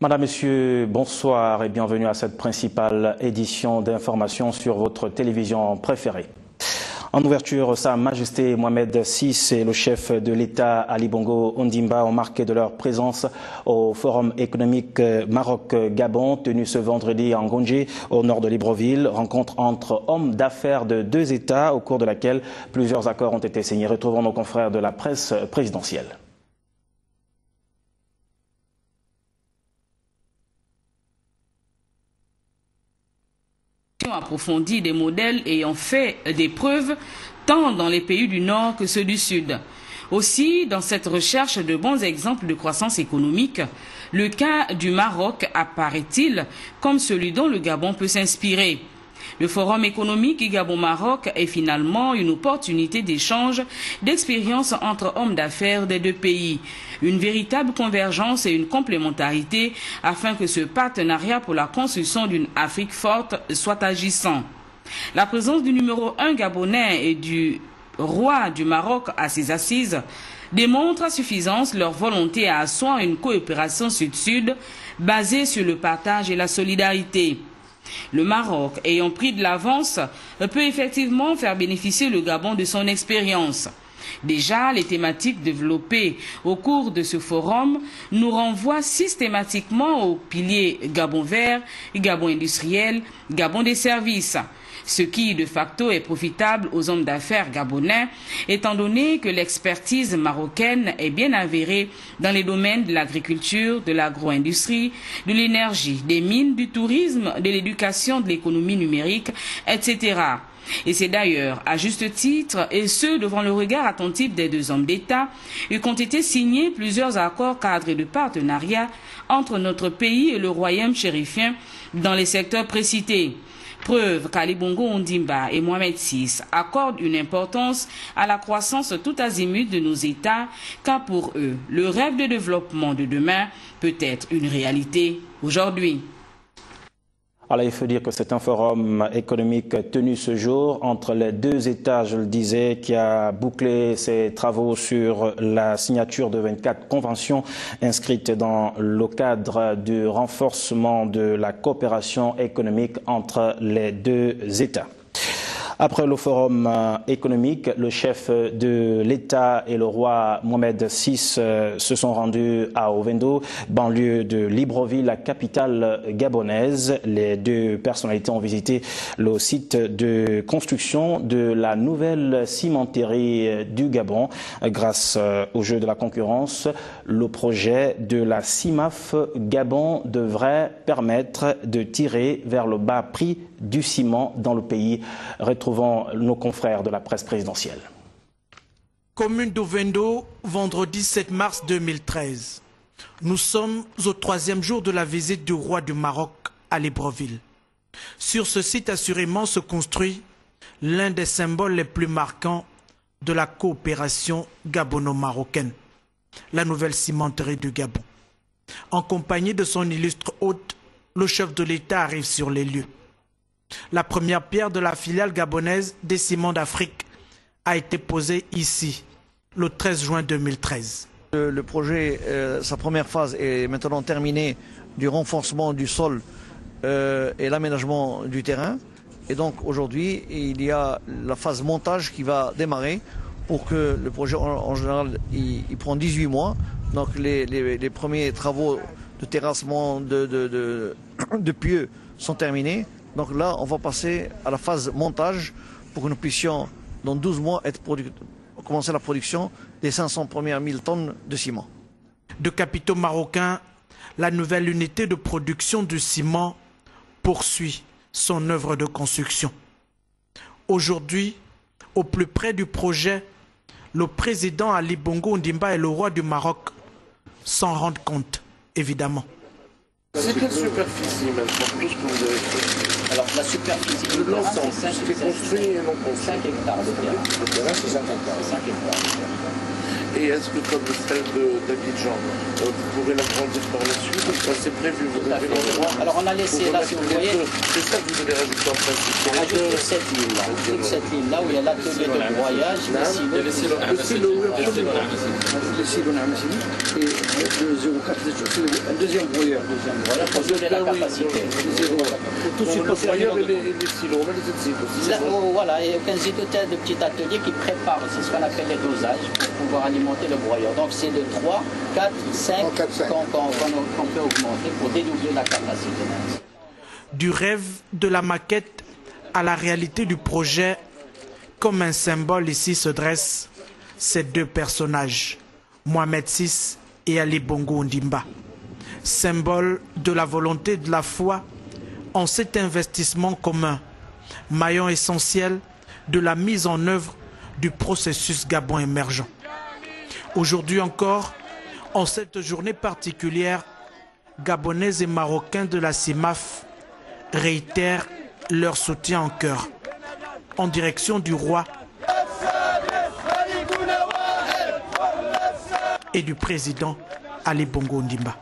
Madame, Monsieur, bonsoir et bienvenue à cette principale édition d'information sur votre télévision préférée. En ouverture, Sa Majesté Mohamed VI et le chef de l'État Ali Bongo Ondimba ont marqué de leur présence au Forum économique Maroc-Gabon tenu ce vendredi en Ngondji, au nord de Libreville. Rencontre entre hommes d'affaires de deux États au cours de laquelle plusieurs accords ont été signés. Retrouvons nos confrères de la presse présidentielle. Approfondie des modèles ayant fait des preuves tant dans les pays du Nord que ceux du Sud. Aussi, dans cette recherche de bons exemples de croissance économique, le cas du Maroc apparaît-il comme celui dont le Gabon peut s'inspirer. Le Forum économique Gabon-Maroc est finalement une opportunité d'échange d'expériences entre hommes d'affaires des deux pays. Une véritable convergence et une complémentarité afin que ce partenariat pour la construction d'une Afrique forte soit agissant. La présence du numéro 1 gabonais et du roi du Maroc à ses assises démontre à suffisance leur volonté à asseoir une coopération sud-sud basée sur le partage et la solidarité. Le Maroc, ayant pris de l'avance, peut effectivement faire bénéficier le Gabon de son expérience. Déjà, les thématiques développées au cours de ce forum nous renvoient systématiquement aux piliers Gabon vert, Gabon industriel, Gabon des services. Ce qui, de facto, est profitable aux hommes d'affaires gabonais, étant donné que l'expertise marocaine est bien avérée dans les domaines de l'agriculture, de l'agro-industrie, de l'énergie, des mines, du tourisme, de l'éducation, de l'économie numérique, etc. Et c'est d'ailleurs, à juste titre, et ce devant le regard attentif des deux hommes d'État, qu'ont été signés plusieurs accords cadres de partenariat entre notre pays et le royaume chérifien dans les secteurs précités. Preuve qu'Ali Bongo Ondimba et Mohamed VI accordent une importance à la croissance tout azimut de nos États, car pour eux, le rêve de développement de demain peut être une réalité aujourd'hui. Alors, il faut dire que c'est un forum économique tenu ce jour entre les deux États, je le disais, qui a bouclé ses travaux sur la signature de 24 conventions inscrites dans le cadre du renforcement de la coopération économique entre les deux États. Après le forum économique, le chef de l'État et le roi Mohamed VI se sont rendus à Ovendo, banlieue de Libreville, la capitale gabonaise. Les deux personnalités ont visité le site de construction de la nouvelle cimenterie du Gabon. Grâce au jeu de la concurrence, le projet de la CIMAF Gabon devrait permettre de tirer vers le bas prix du ciment dans le pays. Retrouvons nos confrères de la presse présidentielle. Commune d'Ovendo, vendredi 7 mars 2013. Nous sommes au troisième jour de la visite du roi du Maroc à Libreville. Sur ce site, assurément, se construit l'un des symboles les plus marquants de la coopération gabono-marocaine, la nouvelle cimenterie du Gabon. En compagnie de son illustre hôte, le chef de l'État arrive sur les lieux. La première pierre de la filiale gabonaise des Ciments d'Afrique a été posée ici, le 13 juin 2013. Le projet, sa première phase est maintenant terminée du renforcement du sol et l'aménagement du terrain. Et donc aujourd'hui, il y a la phase montage qui va démarrer pour que le projet en général, il prend 18 mois. Donc les premiers travaux de terrassement de pieux sont terminés. Donc là, on va passer à la phase montage pour que nous puissions, dans 12 mois, commencer la production des 500 premières 1000 tonnes de ciment. De capitaux marocains, la nouvelle unité de production du ciment poursuit son œuvre de construction. Aujourd'hui, au plus près du projet, le président Ali Bongo Ondimba et le roi du Maroc s'en rendent compte, évidemment. C'est quelle superficie maintenant, tout ce que vous avez fait? Alors la superficie de l'ensemble, c'est construit et non construit. 5 hectares de terrain. Le terrain, c'est 5 hectares. 5 hectares de terrain. Et est-ce que comme celle d'Abidjan, vous pourrez l'agrandir par la suite? C'est prévu, vous avez l'endroit. Alors on a laissé là, si vous voyez. C'est ça que vous allez rajouter en principe. On rajoute cette ligne là. Cette ligne là où il y a l'atelier de broyage, le silo. Le silo et un deuxième broyeur. Pour donner la capacité. Tout de suite, le broyeur et les silos, on a les autres silos. Voilà, et au 15 de petits ateliers qui préparent, c'est ce qu'on appelle les dosages, pour pouvoir alimenter le broyeur. Donc c'est de 3, 4, 5 qu'on peut augmenter pour dédoubler la capacité. Du rêve de la maquette à la réalité du projet, comme un symbole ici se dressent ces deux personnages, Mohamed VI et Ali Bongo Ondimba. Symbole de la volonté de la foi en cet investissement commun, maillon essentiel de la mise en œuvre du processus Gabon émergent. Aujourd'hui encore, en cette journée particulière, Gabonais et Marocains de la CIMAF réitèrent leur soutien en cœur, en direction du roi et du président Ali Bongo Ondimba.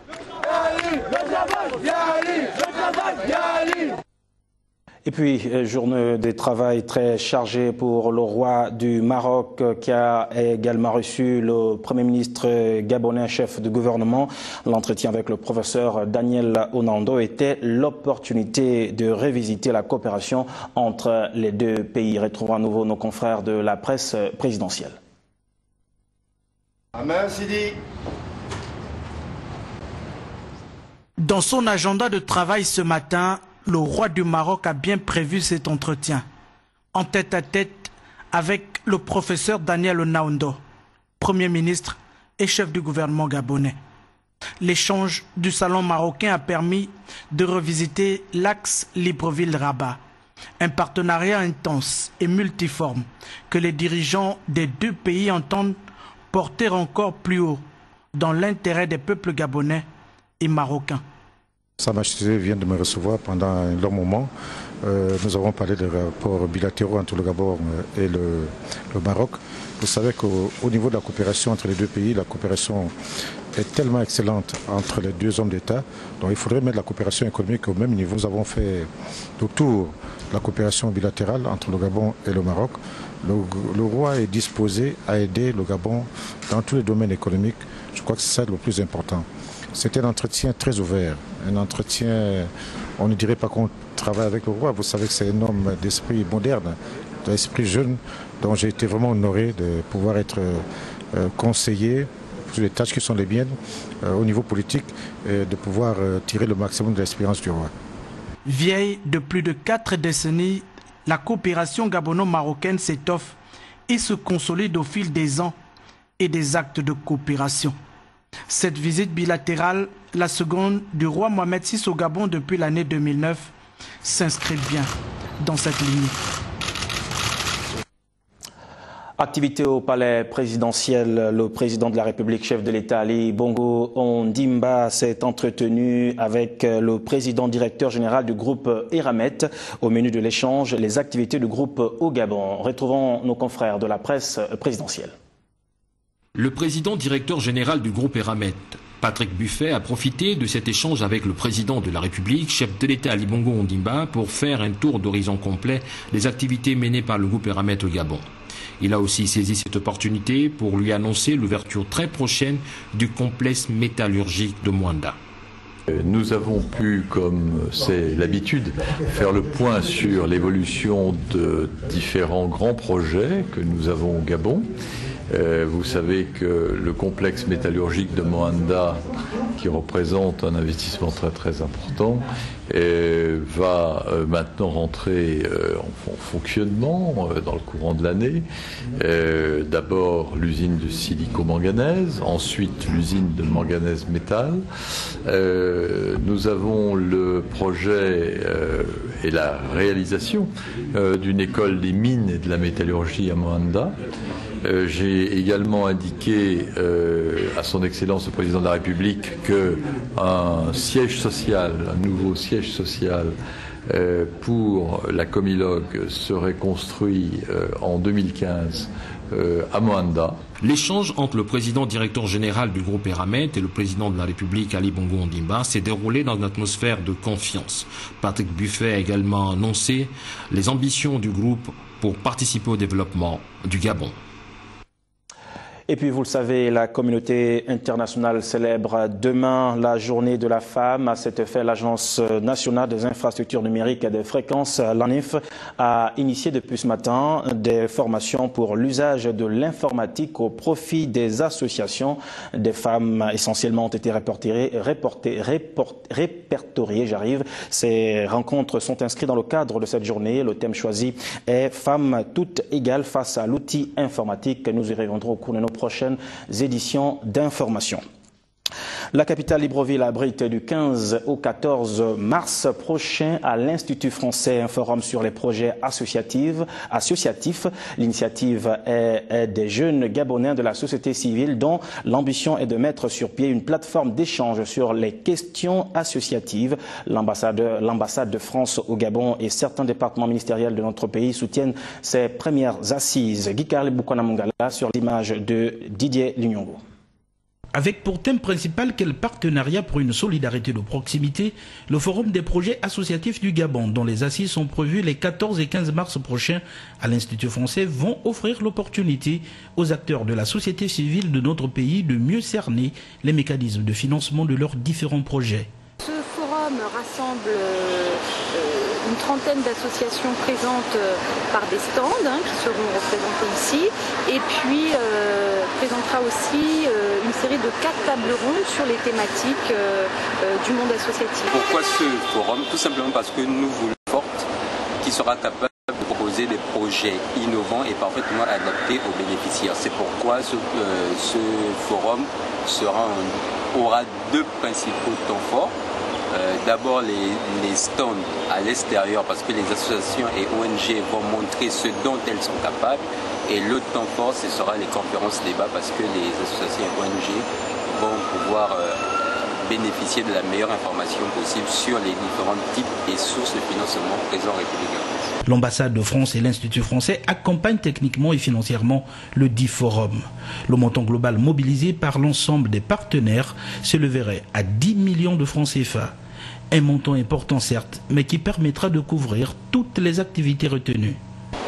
Et puis, journée de travail très chargée pour le roi du Maroc qui a également reçu le Premier ministre gabonais, chef de gouvernement. L'entretien avec le professeur Daniel Onando était l'opportunité de revisiter la coopération entre les deux pays. Retrouvons à nouveau nos confrères de la presse présidentielle. Dans son agenda de travail ce matin, le roi du Maroc a bien prévu cet entretien, en tête-à-tête avec le professeur Daniel Onando, Premier ministre et chef du gouvernement gabonais. L'échange du salon marocain a permis de revisiter l'axe Libreville-Rabat, un partenariat intense et multiforme que les dirigeants des deux pays entendent porter encore plus haut dans l'intérêt des peuples gabonais et marocains. Sa Majesté vient de me recevoir pendant un long moment. Nous avons parlé des rapports bilatéraux entre le Gabon et le Maroc. Vous savez qu'au niveau de la coopération entre les deux pays, la coopération est tellement excellente entre les deux hommes d'État. Donc il faudrait mettre la coopération économique au même niveau. Nous avons fait le tour de la coopération bilatérale entre le Gabon et le Maroc. Le roi est disposé à aider le Gabon dans tous les domaines économiques. Je crois que c'est ça le plus important. C'était un entretien très ouvert, un entretien, on ne dirait pas qu'on travaille avec le roi. Vous savez que c'est un homme d'esprit moderne, d'esprit jeune, dont j'ai été vraiment honoré de pouvoir être conseiller sur les tâches qui sont les miennes au niveau politique et de pouvoir tirer le maximum de l'expérience du roi. Vieille de plus de 4 décennies, la coopération gabono-marocaine s'étoffe et se consolide au fil des ans et des actes de coopération. Cette visite bilatérale, la seconde du roi Mohamed VI au Gabon depuis l'année 2009, s'inscrit bien dans cette lignée. Activité au palais présidentiel, le président de la République, chef de l'État, Ali Bongo Ondimba, s'est entretenu avec le président directeur général du groupe Eramet. Au menu de l'échange, les activités du groupe au Gabon. Retrouvons nos confrères de la presse présidentielle. Le président directeur général du groupe Eramet, Patrick Buffet, a profité de cet échange avec le président de la République, chef de l'État Ali Bongo Ondimba, pour faire un tour d'horizon complet des activités menées par le groupe Eramet au Gabon. Il a aussi saisi cette opportunité pour lui annoncer l'ouverture très prochaine du complexe métallurgique de Moanda. Nous avons pu, comme c'est l'habitude, faire le point sur l'évolution de différents grands projets que nous avons au Gabon. Vous savez que le complexe métallurgique de Moanda, qui représente un investissement très important, va maintenant rentrer en fonctionnement dans le courant de l'année. D'abord l'usine de silico-manganèse, ensuite l'usine de manganèse métal. Nous avons le projet et la réalisation d'une école des mines et de la métallurgie à Moanda. J'ai également indiqué à son Excellence le Président de la République qu'un siège social, un nouveau siège social pour la Comilogue serait construit en 2015 à Moanda. L'échange entre le président directeur général du groupe Eramet et le président de la République Ali Bongo Ondimba s'est déroulé dans une atmosphère de confiance. Patrick Buffet a également annoncé les ambitions du groupe pour participer au développement du Gabon. Et puis, vous le savez, la communauté internationale célèbre demain la journée de la femme. À cet effet, l'Agence nationale des infrastructures numériques et des fréquences, l'ANIF, a initié depuis ce matin des formations pour l'usage de l'informatique au profit des associations. Des femmes essentiellement ont été répertoriées. Ces rencontres sont inscrites dans le cadre de cette journée. Le thème choisi est « Femmes toutes égales face à l'outil informatique ». Nous y reviendrons au cours de nos prochaines éditions d'information. La capitale Libreville abrite du 15 au 14 mars prochain à l'Institut français un forum sur les projets associatifs. L'initiative est des jeunes Gabonais de la société civile dont l'ambition est de mettre sur pied une plateforme d'échange sur les questions associatives. L'ambassade de France au Gabon et certains départements ministériels de notre pays soutiennent ces premières assises. Guy-Carl Boukonamungala sur l'image de Didier Lignongo. Avec pour thème principal quel partenariat pour une solidarité de proximité, le Forum des projets associatifs du Gabon, dont les assises sont prévues les 14 et 15 mars prochains à l'Institut français, vont offrir l'opportunité aux acteurs de la société civile de notre pays de mieux cerner les mécanismes de financement de leurs différents projets. Ce forum rassemble une trentaine d'associations présentes par des stands qui seront représentés ici et puis présentera aussi une série de 4 tables rondes sur les thématiques du monde associatif. Pourquoi ce forum? Tout simplement parce que nous voulons forte qui sera capable de proposer des projets innovants et parfaitement adaptés aux bénéficiaires. C'est pourquoi ce forum aura 2 principaux temps forts. D'abord les stands à l'extérieur parce que les associations et ONG vont montrer ce dont elles sont capables et l'autre temps fort ce sera les conférences débats parce que les associations et ONG vont pouvoir bénéficier de la meilleure information possible sur les différents types et sources de financement présents en République gabonaise. L'ambassade de France et l'Institut français accompagnent techniquement et financièrement le dit forum. Le montant global mobilisé par l'ensemble des partenaires s'élèverait à 10 millions de francs CFA. Un montant important certes, mais qui permettra de couvrir toutes les activités retenues.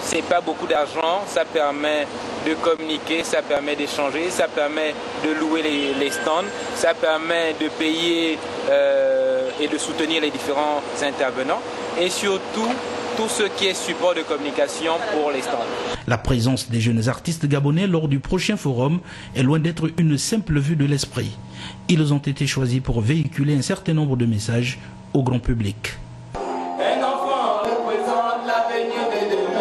C'est pas beaucoup d'argent, ça permet de communiquer, ça permet d'échanger, ça permet de louer les stands, ça permet de payer et de soutenir les différents intervenants et surtout tout ce qui est support de communication pour les stands. La présence des jeunes artistes gabonais lors du prochain forum est loin d'être une simple vue de l'esprit. Ils ont été choisis pour véhiculer un certain nombre de messages au grand public. Un enfant représente l'avenir de demain.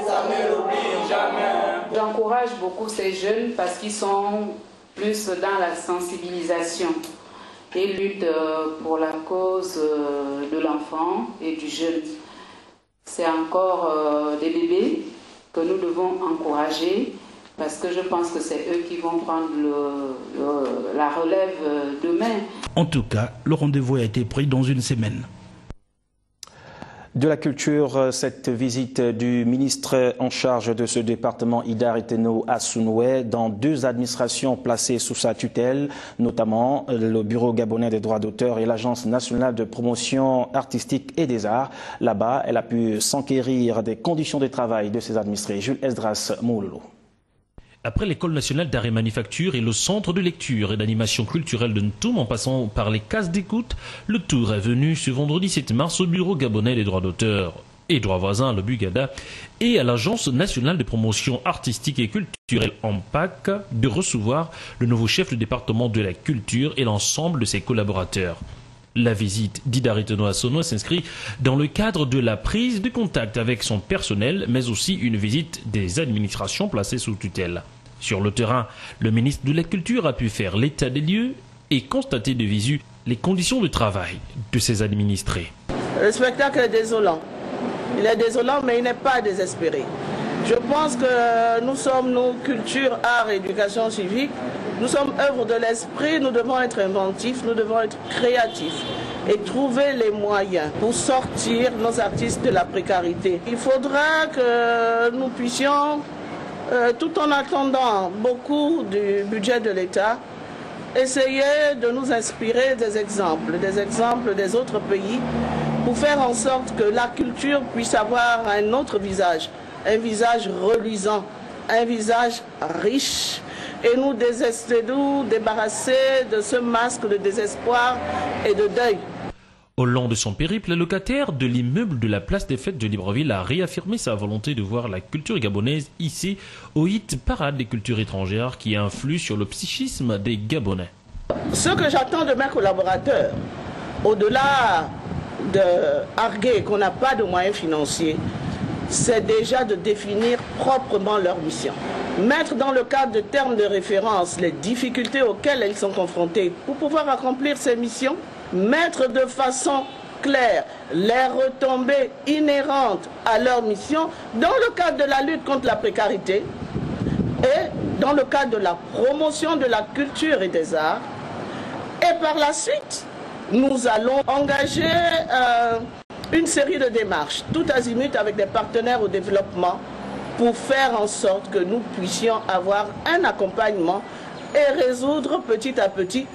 Ça ne l'oublie jamais. J'encourage beaucoup ces jeunes parce qu'ils sont plus dans la sensibilisation et luttent pour la cause de l'enfant et du jeune. C'est encore des bébés que nous devons encourager parce que je pense que c'est eux qui vont prendre la relève demain. En tout cas, le rendez-vous a été pris dans une semaine. De la culture, cette visite du ministre en charge de ce département, Ida Riteno Asunoué, dans 2 administrations placées sous sa tutelle, notamment le Bureau gabonais des droits d'auteur et l'Agence nationale de promotion artistique et des arts. Là-bas, elle a pu s'enquérir des conditions de travail de ses administrés. Jules Esdras Moulolo. Après l'École nationale d'art et manufacture et le centre de lecture et d'animation culturelle de Ntoum, en passant par les cases d'écoute, le tour est venu ce vendredi 7 mars au Bureau gabonais des droits d'auteur et droits voisins, le Bugada, et à l'Agence nationale de promotion artistique et culturelle ANPAC de recevoir le nouveau chef du département de la culture et l'ensemble de ses collaborateurs. La visite d'Ida Riteno Asunoué s'inscrit dans le cadre de la prise de contact avec son personnel, mais aussi une visite des administrations placées sous tutelle. Sur le terrain, le ministre de la Culture a pu faire l'état des lieux et constater de visu les conditions de travail de ses administrés. Le spectacle est désolant. Il est désolant, mais il n'est pas désespéré. Je pense que nous sommes, nous, culture, art et éducation civique, nous sommes œuvre de l'esprit, nous devons être inventifs, nous devons être créatifs. et trouver les moyens pour sortir nos artistes de la précarité. Il faudra que nous puissions, tout en attendant beaucoup du budget de l'État, essayer de nous inspirer des exemples des autres pays pour faire en sorte que la culture puisse avoir un autre visage, un visage reluisant, un visage riche, et nous débarrasser de ce masque de désespoir et de deuil. Au long de son périple, le locataire de l'immeuble de la place des Fêtes de Libreville a réaffirmé sa volonté de voir la culture gabonaise hissée au hit parade des cultures étrangères qui influent sur le psychisme des Gabonais. Ce que j'attends de mes collaborateurs, au-delà de arguer qu'on n'a pas de moyens financiers, c'est déjà de définir proprement leur mission. Mettre dans le cadre de termes de référence les difficultés auxquelles elles sont confrontées pour pouvoir accomplir ces missions, mettre de façon claire les retombées inhérentes à leur mission dans le cadre de la lutte contre la précarité et dans le cadre de la promotion de la culture et des arts. Et par la suite, nous allons engager une série de démarches, tout azimut avec des partenaires au développement, pour faire en sorte que nous puissions avoir un accompagnement et résoudre petit à petit,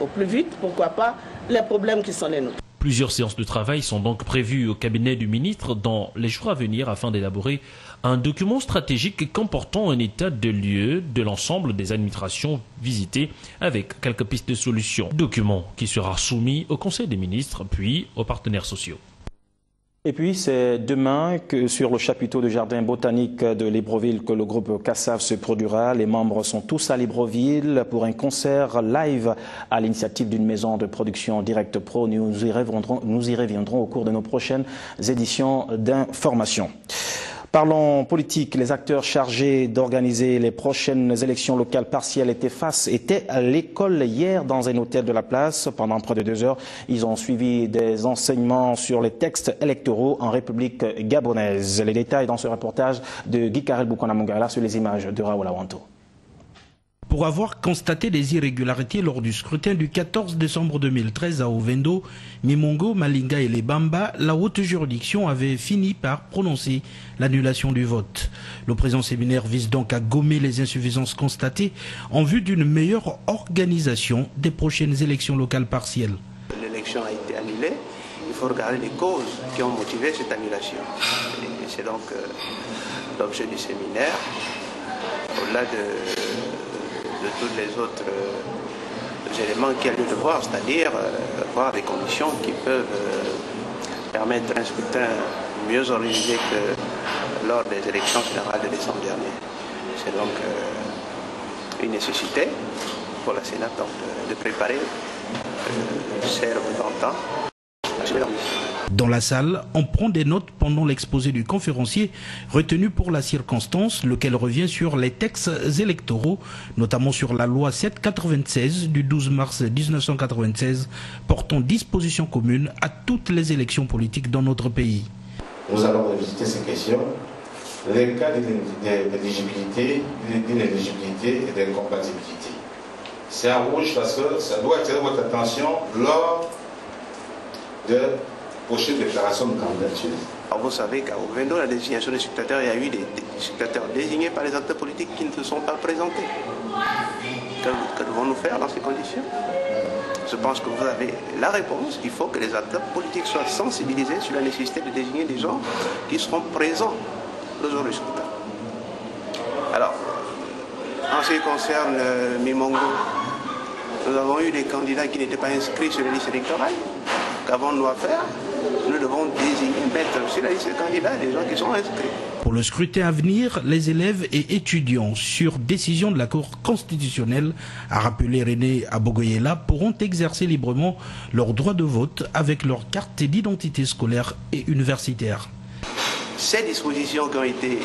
au plus vite, pourquoi pas, les problèmes qui sont les nôtres. Plusieurs séances de travail sont donc prévues au cabinet du ministre dans les jours à venir afin d'élaborer un document stratégique comportant un état de lieu de l'ensemble des administrations visitées avec quelques pistes de solutions. Document qui sera soumis au Conseil des ministres puis aux partenaires sociaux. Et puis, c'est demain que sur le chapiteau du jardin botanique de Libreville que le groupe Cassav se produira. Les membres sont tous à Libreville pour un concert live à l'initiative d'une maison de production Direct Pro. Nous y reviendrons au cours de nos prochaines éditions d'information. Parlons politique. Les acteurs chargés d'organiser les prochaines élections locales partielles étaient à l'école hier dans un hôtel de la place. Pendant près de 2 heures, ils ont suivi des enseignements sur les textes électoraux en République gabonaise. Les détails dans ce reportage de Guy Karel Boukonamongala sur les images de Raoul Awanto. Pour avoir constaté des irrégularités lors du scrutin du 14 décembre 2013 à Ovendo, Mimongo, Malinga et les Bamba, la haute juridiction avait fini par prononcer l'annulation du vote. Le présent séminaire vise donc à gommer les insuffisances constatées en vue d'une meilleure organisation des prochaines élections locales partielles. L'élection a été annulée, il faut regarder les causes qui ont motivé cette annulation. Et c'est donc l'objet du séminaire, au-delà de tous les autres éléments qu'il y a lieu de voir, c'est-à-dire voir des conditions qui peuvent permettre un scrutin mieux organisé que lors des élections générales de décembre dernier. C'est donc une nécessité pour la Sénat de préparer ses représentants à leur mission. Dans la salle, on prend des notes pendant l'exposé du conférencier retenu pour la circonstance, lequel revient sur les textes électoraux, notamment sur la loi 796 du 12 mars 1996 portant dispositions communes à toutes les élections politiques dans notre pays. Nous allons revisiter ces questions. Les cas d'éligibilité, d'inéligibilité et d'incompatibilité. C'est en rouge parce que ça doit attirer votre attention lors de prochaine déclaration de candidature. Alors vous savez qu'à Ovendo, la désignation des scrutateurs, il y a eu des scrutateurs désignés par les acteurs politiques qui ne se sont pas présentés. Que devons-nous faire dans ces conditions? Je pense que vous avez la réponse. Il faut que les acteurs politiques soient sensibilisés sur la nécessité de désigner des gens qui seront présents le jour du scrutin. Alors, en ce qui concerne Mimongo, nous avons eu des candidats qui n'étaient pas inscrits sur les listes électorales. Qu'avons-nous à faire? Nous devons désigner, mettre sur la liste des candidats des gens qui sont inscrits. Pour le scrutin à venir, les élèves et étudiants, sur décision de la Cour constitutionnelle, a rappelé René Abogoyela, pourront exercer librement leur droit de vote avec leur carte d'identité scolaire et universitaire. Ces dispositions qui ont été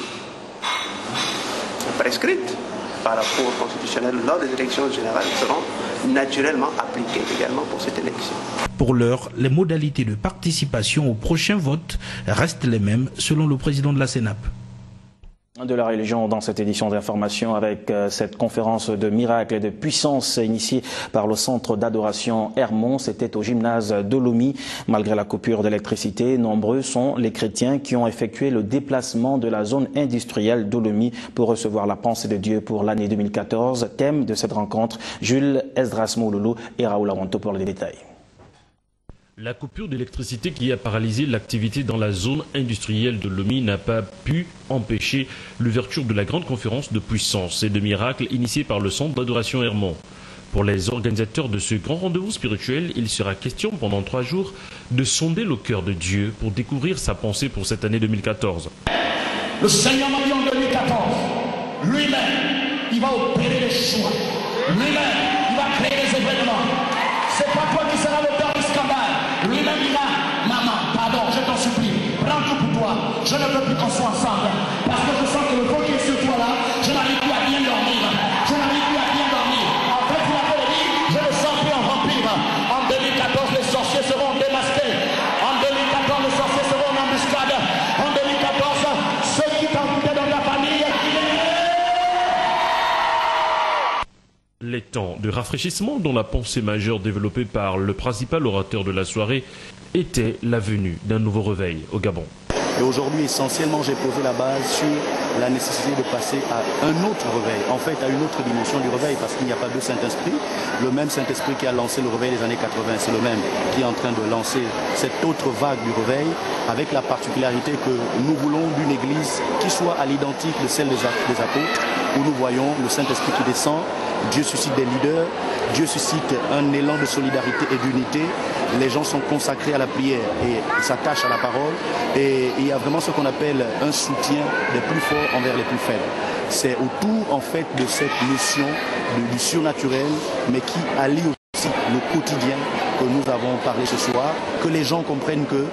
prescrites par la Cour constitutionnelle lors des élections générales seront naturellement appliquées également pour cette élection. Pour l'heure, les modalités de participation au prochain vote restent les mêmes selon le président de la Sénap. De la religion dans cette édition d'information avec cette conférence de miracles et de puissance initiée par le centre d'adoration Hermon. C'était au gymnase de Lomé. Malgré la coupure d'électricité, nombreux sont les chrétiens qui ont effectué le déplacement de la zone industrielle de Lomé pour recevoir la pensée de Dieu pour l'année 2014. Thème de cette rencontre, Jules Esdras Mouloulou et Raoul Awanto pour les détails. La coupure d'électricité qui a paralysé l'activité dans la zone industrielle de Lomé n'a pas pu empêcher l'ouverture de la grande conférence de puissance et de miracles initiée par le centre d'adoration Hermon. Pour les organisateurs de ce grand rendez-vous spirituel, il sera question pendant 3 jours de sonder le cœur de Dieu pour découvrir sa pensée pour cette année 2014. Le Seigneur m'a dit en 2014, lui-même, il va opérer les choix. Lui-même, il va créer les événements. C'est pas toi qui seras l'auteur du scandale. Lui-même dira, maman, pardon, je t'en supplie, prends tout pour toi. Je ne veux plus qu'on soit ensemble. Parce que je sens que le feu qui est sur toi là, je n'arrive plus à bien dormir. Je n'arrive plus à bien dormir. En fait, il a fait le dit, je ne sens plus en vampire. En 2014, les sorciers seront démasqués. En 2014, les sorciers seront en embuscade. En 2014, ceux qui t'envoûtaient dans la famille, Les temps de rafraîchissement dont la pensée majeure développée par le principal orateur de la soirée était la venue d'un nouveau réveil au Gabon. Et aujourd'hui, essentiellement, j'ai posé la base sur la nécessité de passer à un autre réveil, en fait à une autre dimension du réveil, parce qu'il n'y a pas de Saint-Esprit. Le même Saint-Esprit qui a lancé le réveil des années 80, c'est le même qui est en train de lancer cette autre vague du réveil, avec la particularité que nous voulons d'une église qui soit à l'identique de celle des apôtres, où nous voyons le Saint-Esprit qui descend, Dieu suscite des leaders, Dieu suscite un élan de solidarité et d'unité. Les gens sont consacrés à la prière et s'attachent à la parole. Et il y a vraiment ce qu'on appelle un soutien des plus forts envers les plus faibles. C'est autour en fait de cette notion du surnaturel, mais qui allie aussi le quotidien que nous avons parlé ce soir, que les gens comprennent que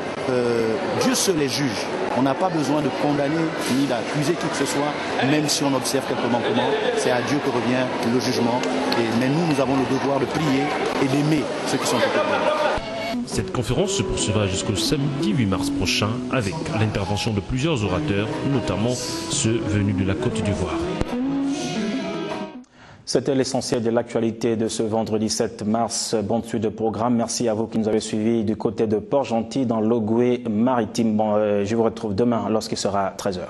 Dieu seul est juge. On n'a pas besoin de condamner ni d'accuser qui que ce soit, même si on observe quelques manquements. C'est à Dieu que revient le jugement. Mais nous avons le devoir de prier et d'aimer ceux qui sont autour de nous. Cette conférence se poursuivra jusqu'au samedi 8 mars prochain avec l'intervention de plusieurs orateurs, notamment ceux venus de la Côte d'Ivoire. C'était l'essentiel de l'actualité de ce vendredi 7 mars. Bonne suite de programme. Merci à vous qui nous avez suivis du côté de Port-Gentil dans l'Ogoué maritime. Je vous retrouve demain lorsqu'il sera 13h.